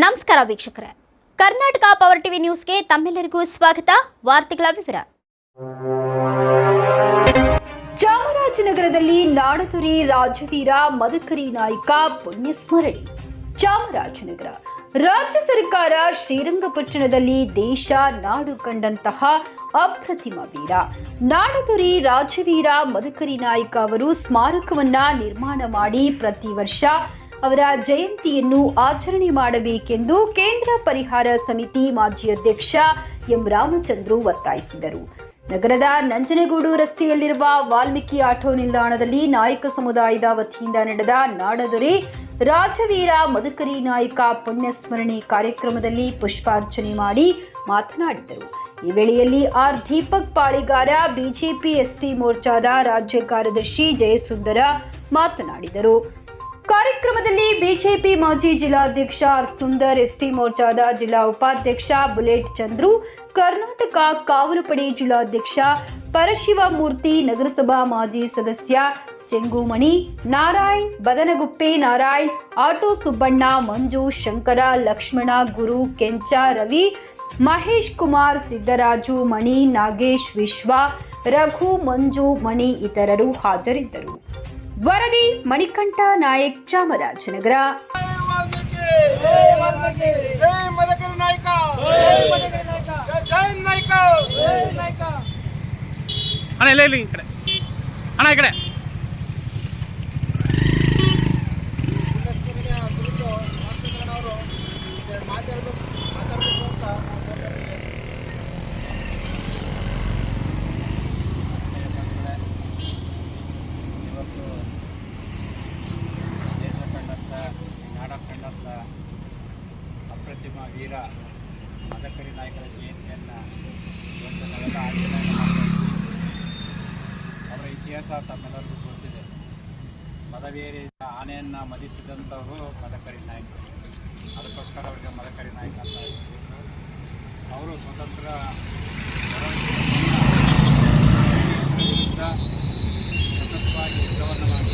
ನಮಸ್ಕಾರ ವೀಕ್ಷಕರೇ, Karnataka power TV ನ್ಯೂಸ್ಗೆ ತಮ್ಮೆಲ್ಲರಿಗೂ ಸ್ವಾಗತ. ವಾರ್ತೆಗಳ ವಿವರ. ಚಾಮರಾಜನಗರದಲ್ಲಿ ನಾಡದೊರೆ ರಾಜವೀರ ಮದಕರಿ ನಾಯಕ ಪುಣ್ಯಸ್ಮರಣೆ. ಚಾಮರಾಜನಗರ ರಾಜ್ಯ ಸರ್ಕಾರ ಶ್ರೀರಂಗಪಟ್ಟಣದಲ್ಲಿ ದೇಶ ನಾಡು ಕಂಡಂತಹ ಅಪ್ರತಿಮ ವೀರ ನಾಡದೊರೆ ರಾಜವೀರ ಮದಕರಿ ನಾಯಕ ಅವರು ಸ್ಮಾರಕವನ್ನ ನಿರ್ಮಾಣ ಮಾಡಿ ಪ್ರತಿ ವರ್ಷ ಅವರ ಜಯಂತಿಯನ್ನು ಆಚರಣೆ ಮಾಡಬೇಕೆಂದು ಕೇಂದ್ರ ಪರಿಹಾರ ಸಮಿತಿ ಮಾಜಿ ಅಧ್ಯಕ್ಷ ಎಂ ರಾಮಚಂದ್ರು ಒತ್ತಾಯಿಸಿದರು. ನಗರದ ನಂಜನಗೂಡು ರಸ್ತೆಯಲ್ಲಿರುವ ವಾಲ್ಮೀಕಿ ಆಟೋ ನಿಲ್ದಾಣದಲ್ಲಿ ನಾಯಕ ಸಮುದಾಯದ ವತಿಯಿಂದ ನಡೆದ ನಾಡದೊರೆ ರಾಜವೀರ ಮದಕರಿ ನಾಯಕ ಪುಣ್ಯಸ್ಮರಣೆ ಕಾರ್ಯಕ್ರಮದಲ್ಲಿ ಪುಷ್ಪಾರ್ಚನೆ ಮಾಡಿ ಮಾತನಾಡಿದರು. ಈ ವೇಳೆಯಲ್ಲಿ ಆರ್ ದೀಪಕ್ ಪಾಳಿಗಾರ, ಬಿಜೆಪಿ ಎಸ್ಟಿ ಮೋರ್ಚಾದ ರಾಜ್ಯ ಕಾರ್ಯದರ್ಶಿ ಜಯಸುಂದರ ಮಾತನಾಡಿದರು. ಕಾರ್ಯಕ್ರಮದಲ್ಲಿ ಬಿಜೆಪಿ ಮಾಜಿ ಜಿಲ್ಲಾಧ್ಯಕ್ಷ ಆರ್ ಸುಂದರ್, ಎಸ್ಟಿ ಮೋರ್ಚಾದ ಜಿಲ್ಲಾ ಉಪಾಧ್ಯಕ್ಷ ಬುಲೆಟ್ ಚಂದ್ರು, ಕರ್ನಾಟಕ ಕಾವಲು ಪಡೆ ಜಿಲ್ಲಾಧ್ಯಕ್ಷ ಪರಶಿವಮೂರ್ತಿ, ನಗರಸಭಾ ಮಾಜಿ ಸದಸ್ಯ ಚೆಂಗುಮಣಿ ನಾರಾಯಣ್, ಬದನಗುಪ್ಪೆ ನಾರಾಯಣ್, ಆಟೋ ಸುಬ್ಬಣ್ಣ, ಮಂಜು, ಶಂಕರ, ಲಕ್ಷ್ಮಣ, ಗುರು, ಕೆಂಚ, ರವಿ, ಮಹೇಶ್ ಕುಮಾರ್, ಸಿದ್ದರಾಜು, ಮಣಿ, ನಾಗೇಶ್, ವಿಶ್ವ, ರಘು, ಮಂಜು, ಮಣಿ ಇತರರು ಹಾಜರಿದ್ದರು. ವರದಿ ಮಣಿಕಂಠ ನಾಯಕ್, ಚಾಮರಾಜನಗರ. ಅಪ್ರತಿಮ ವೀರ ಮದಕರಿ ನಾಯಕರ ಜಯಂತಿಯನ್ನು ಇವತ್ತು ನಾವೆಲ್ಲ ಆಚರಣೆ ಮಾಡ್ತಾಯಿದ್ದೀವಿ. ಅವರ ಇತಿಹಾಸ ತಮ್ಮೆಲ್ಲರಿಗೂ ಗೊತ್ತಿದೆ. ಮದವೇರಿ ಆನೆಯನ್ನು ಮದಿಸಿದಂಥವರು ಮದಕರಿ ನಾಯಕರು. ಅದಕ್ಕೋಸ್ಕರ ಅವರಿಗೆ ಮದಕರಿ ನಾಯಕ ಅಂತ ಹೇಳಿದ್ರು. ಅವರು ಸ್ವತಂತ್ರ ಸತತವಾಗಿ ಯುದ್ಧವನ್ನು ಮಾಡಿ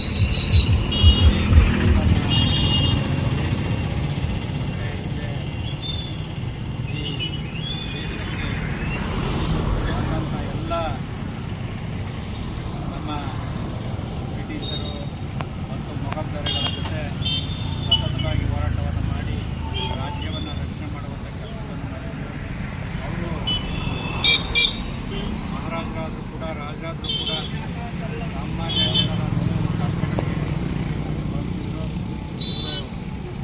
ಬ್ರಿಟಿಷರು ಮತ್ತು ಮೊಘಲರ ಜೊತೆ ಸತತವಾಗಿ ಹೋರಾಟವನ್ನು ಮಾಡಿ ರಾಜ್ಯವನ್ನು ರಕ್ಷಣೆ ಮಾಡುವಂಥ ಕೆಲಸವನ್ನು ಮಾಡಿದರು. ಅವರು ಮಹಾರಾಜರಾದರೂ ಕೂಡ ರಾಜರಾದರೂ ಕೂಡ ಸಾಮಾನ್ಯ ಜನರ ಕರ್ತವ್ಯಗಳಿಗೆ ಬಳಸಿದರು. ಇವರು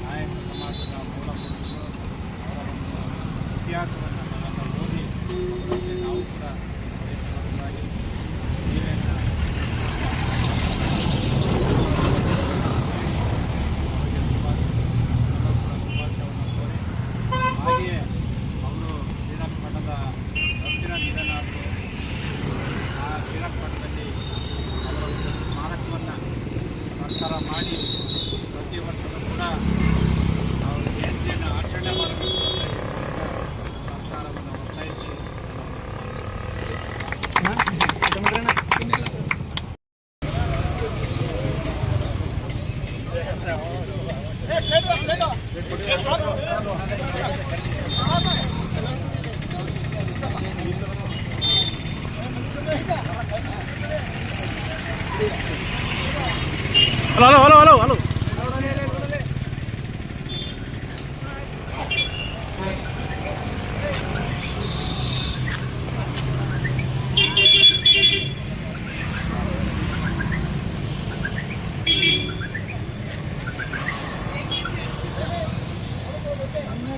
ನಾಯಕ ಸಮಾಜದ ಮೂಲ ಪುರುಷರು. ಅವರ ಒಂದು ಇತಿಹಾಸವನ್ನು ನಾವೆಲ್ಲ ಓದಿ ಅದರಂತೆ ನಾವು ಕೂಡ ದೇಶಭಕ್ತರಾಗಿ ಜೀವನ ಹಾಗೆಯೇ ಅವರು ಶ್ರೀರಂಗಪಟ್ಟಣದ ದಕ್ಷಿಣ ನಿಧನಾದರು. ಆ ಶ್ರೀರಂಗಪಟ್ಟಣದಲ್ಲಿ ಅವರ ಒಂದು ಸ್ಮಾರಕವನ್ನು ಸರ್ಕಾರ ಮಾಡಿ ಪ್ರತಿ ವರ್ಷವೂ ಕೂಡ ಅವರ ಜಯಂತಿಯನ್ನು ಆಚರಣೆ ಮಾಡಬೇಕು ಅಂತ ಸರ್ಕಾರವನ್ನು ಒತ್ತಾಯಿಸಿ ಹಲೋ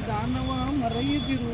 ದಾನವ ಮರೆಯದಿರು.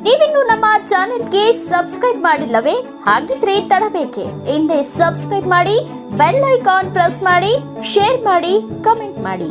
ನೀವಿನ್ನು ನಮ್ಮ ಚಾನೆಲ್ಗೆ ಸಬ್ಸ್ಕ್ರೈಬ್ ಮಾಡಿಲ್ಲವೇ? ಹಾಗಿದ್ರೆ ತಡಬೇಕೆ? ಹಿಂದೆ ಸಬ್ಸ್ಕ್ರೈಬ್ ಮಾಡಿ, ಬೆಲ್ ಐಕಾನ್ ಪ್ರೆಸ್ ಮಾಡಿ, ಶೇರ್ ಮಾಡಿ, ಕಮೆಂಟ್ ಮಾಡಿ.